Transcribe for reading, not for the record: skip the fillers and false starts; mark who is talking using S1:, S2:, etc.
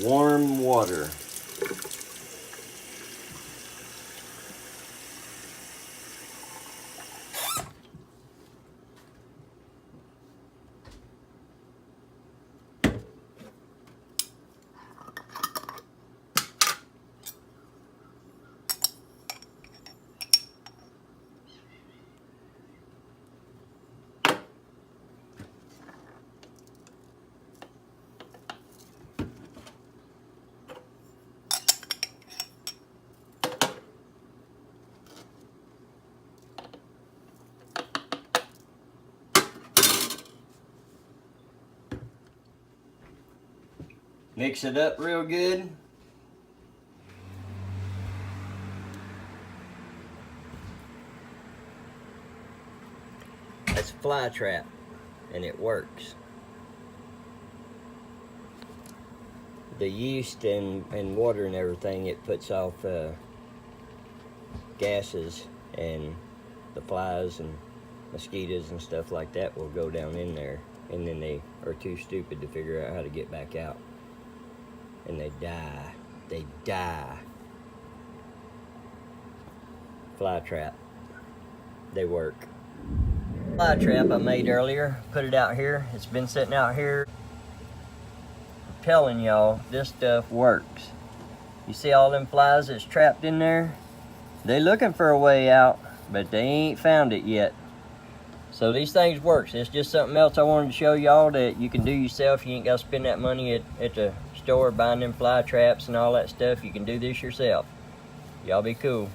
S1: warm water. Mix it up real good. That's a fly trap, and it works. The yeast and water and everything, it puts off gases, and the flies and mosquitoes and stuff like that will go down in there, and then they are too stupid to figure out how to get back out. And they die. They die. Fly trap. They work. Fly trap I made earlier. Put it out here. It's been sitting out here. I'm telling y'all, this stuff works. You see all them flies that's trapped in there? They looking for a way out, but they ain't found it yet. So these things works. It's just something else I wanted to show y'all that you can do yourself. You ain't got to spend that money at the store buying them fly traps and all that stuff. You can do this yourself. Y'all be cool.